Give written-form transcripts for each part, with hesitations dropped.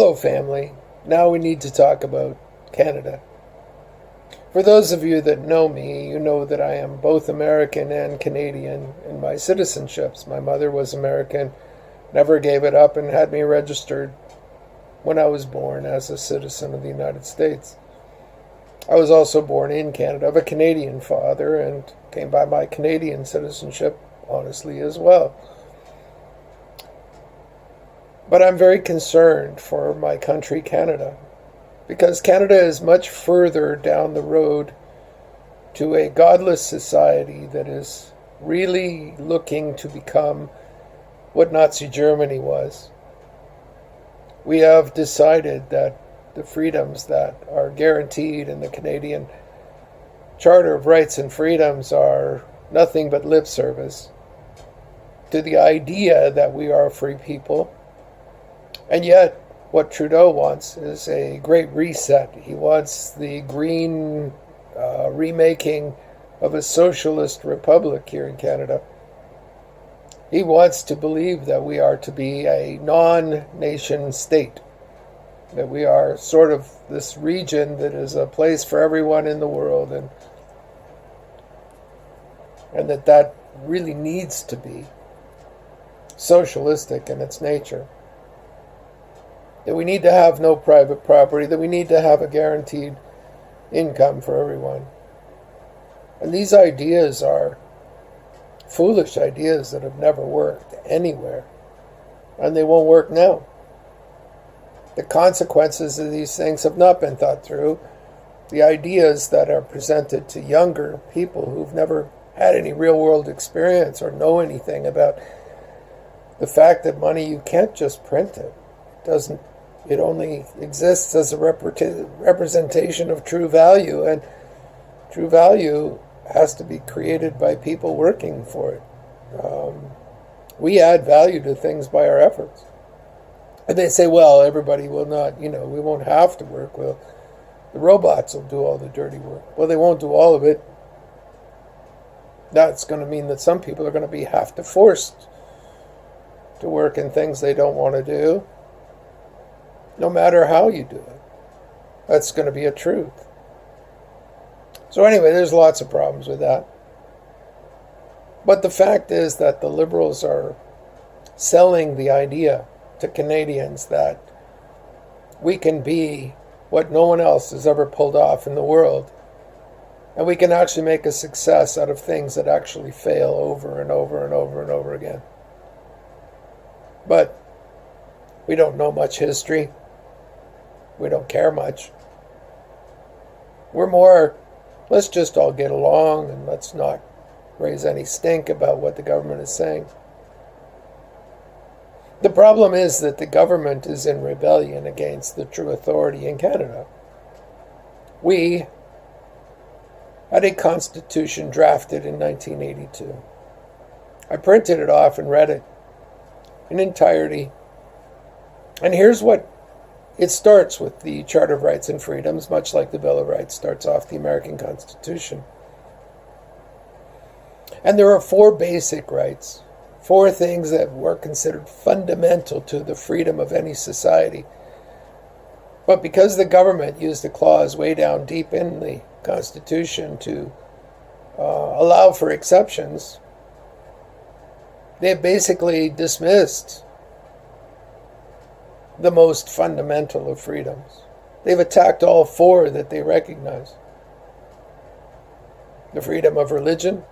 Hello, family. Now we need to talk about Canada. For those of you that know me, you know that I am both American and Canadian in my citizenships. My mother was American, never gave it up, and had me registered when I was born as a citizen of the United States. I was also born in Canada of a Canadian father and came by my Canadian citizenship, honestly, as well. But I'm very concerned for my country, Canada, because Canada is much further down the road to a godless society that is really looking to become what Nazi Germany was. We have decided that the freedoms that are guaranteed in the Canadian Charter of Rights and Freedoms are nothing but lip service to the idea that we are a free people. And yet, what Trudeau wants is a great reset. He wants the green remaking of a socialist republic here in Canada. He wants to believe that we are to be a non-nation state, that we are sort of this region that is a place for everyone in the world, and that really needs to be socialistic in its nature. That we need to have no private property, that we need to have a guaranteed income for everyone. And these ideas are foolish ideas that have never worked anywhere, and they won't work now. The consequences of these things have not been thought through. The ideas that are presented to younger people who've never had any real-world experience or know anything about the fact that money, you can't just print it. It only exists as a representation of true value, and true value has to be created by people working for it. We add value to things by our efforts. And they say, well, everybody will not, we won't have to work. Well, the robots will do all the dirty work. Well, they won't do all of it. That's going to mean that some people are going to have to forced to work in things they don't want to do, no matter how you do it. That's going to be a truth. So anyway, there's lots of problems with that. But the fact is that the Liberals are selling the idea to Canadians that we can be what no one else has ever pulled off in the world. And we can actually make a success out of things that actually fail over and over and over and over again. But we don't know much history. We don't care much. We're more, let's just all get along and let's not raise any stink about what the government is saying. The problem is that the government is in rebellion against the true authority in Canada. We had a constitution drafted in 1982. I printed it off and read it in entirety. And here's what it starts with: the Charter of Rights and Freedoms, much like the Bill of Rights starts off the American Constitution. And there are 4 basic rights, 4 things that were considered fundamental to the freedom of any society. But because the government used a clause way down deep in the Constitution to allow for exceptions, they basically dismissed the most fundamental of freedoms. They've attacked all 4 that they recognize. The freedom of religion,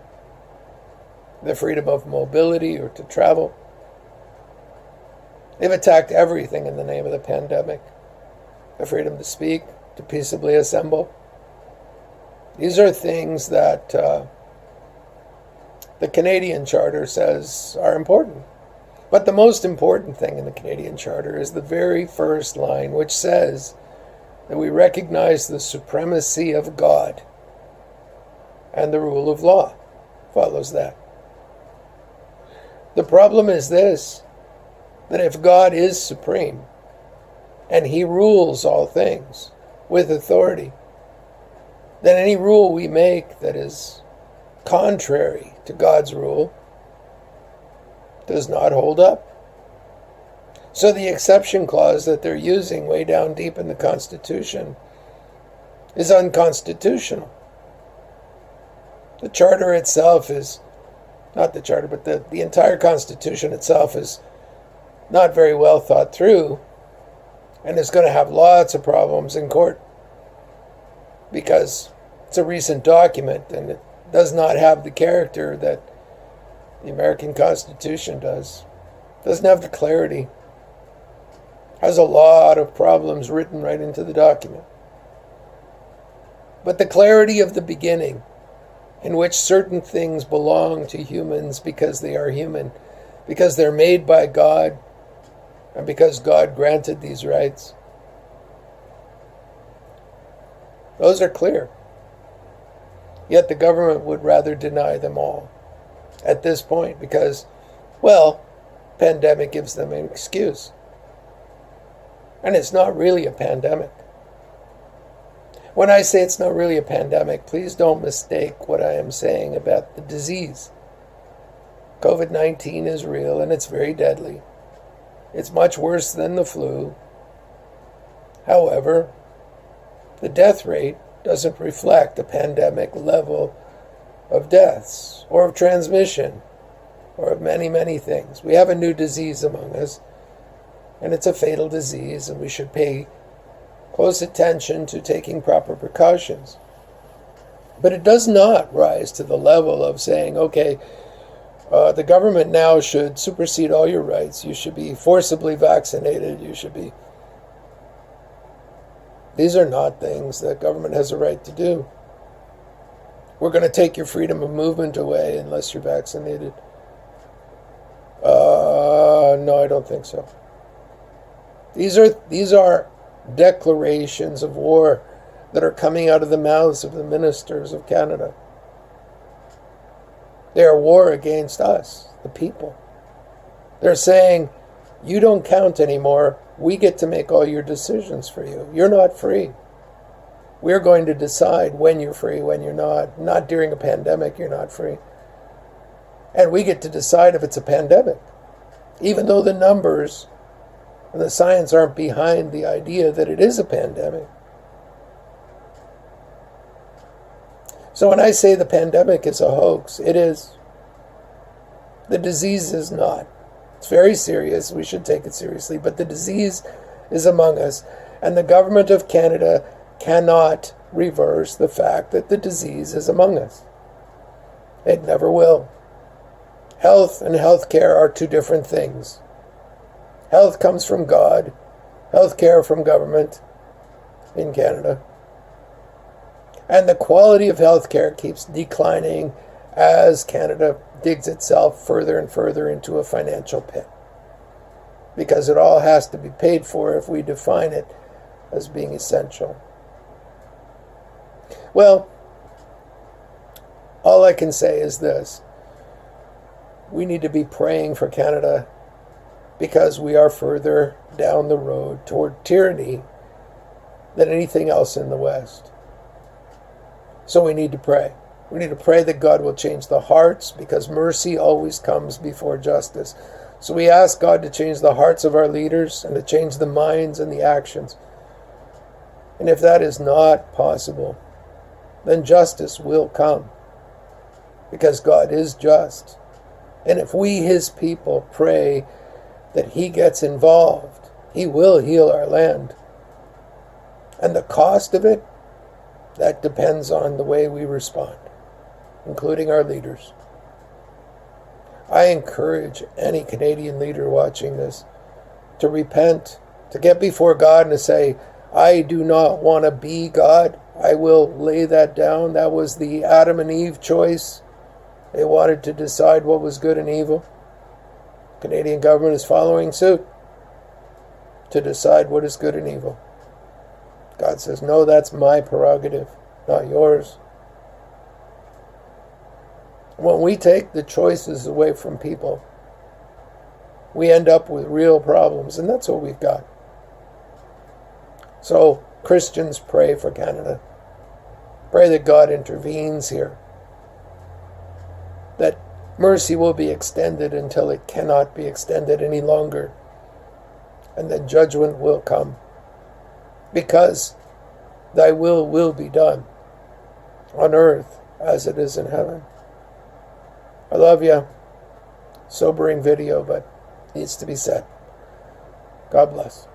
the freedom of mobility or to travel. They've attacked everything in the name of the pandemic. The freedom to speak, to peaceably assemble. These are things that the Canadian Charter says are important. But the most important thing in the Canadian Charter is the very first line, which says that we recognize the supremacy of God, and the rule of law follows that. The problem is this, that if God is supreme, and he rules all things with authority, then any rule we make that is contrary to God's rule does not hold up. So the exception clause that they're using way down deep in the Constitution is unconstitutional. The Charter itself is, not the Charter, but the entire Constitution itself is not very well thought through, and is going to have lots of problems in court because it's a recent document and it does not have the character that the American Constitution does. It doesn't have the clarity. Has a lot of problems written right into the document. But the clarity of the beginning, in which certain things belong to humans because they are human, because they're made by God, and because God granted these rights, those are clear. Yet the government would rather deny them all at this point because, well, pandemic gives them an excuse. And it's not really a pandemic. When I say it's not really a pandemic, please don't mistake what I am saying about the disease. COVID-19 is real and it's very deadly. It's much worse than the flu. However, the death rate doesn't reflect a pandemic level of deaths or of transmission or of many, many things. We have a new disease among us, and it's a fatal disease, and we should pay close attention to taking proper precautions. But it does not rise to the level of saying, okay, the government now should supersede all your rights. You should be forcibly vaccinated. You should be... These are not things that government has a right to do. We're going to take your freedom of movement away unless you're vaccinated. No, I don't think so. These are declarations of war that are coming out of the mouths of the ministers of Canada. They are war against us, the people. They're saying, you don't count anymore. We get to make all your decisions for you. You're not free. We're going to decide when you're free, when you're not. Not during a pandemic, you're not free. And we get to decide if it's a pandemic. Even though the numbers and the science aren't behind the idea that it is a pandemic. So when I say the pandemic is a hoax, it is. The disease is not. It's very serious. We should take it seriously. But the disease is among us. And the government of Canada cannot reverse the fact that the disease is among us. It never will. Health and healthcare are two different things. Health comes from God. Healthcare from government in Canada. And the quality of healthcare keeps declining as Canada digs itself further and further into a financial pit. Because it all has to be paid for if we define it as being essential. Well, all I can say is this. We need to be praying for Canada because we are further down the road toward tyranny than anything else in the West. So we need to pray. We need to pray that God will change the hearts because mercy always comes before justice. So we ask God to change the hearts of our leaders and to change the minds and the actions. And if that is not possible, then justice will come because God is just. And if we, his people, pray that he gets involved, he will heal our land. And the cost of it, that depends on the way we respond, including our leaders. I encourage any Canadian leader watching this to repent, to get before God and to say, I do not want to be God. I will lay that down. That was the Adam and Eve choice. They wanted to decide what was good and evil. Canadian government is following suit to decide what is good and evil. God says, no, that's my prerogative, not yours. When we take the choices away from people, we end up with real problems, and that's what we've got. So, Christians, pray for Canada. Pray that God intervenes here. That mercy will be extended until it cannot be extended any longer. and then judgment will come, because thy will be done on earth as it is in heaven. I love you. Sobering video, but needs to be said. God bless.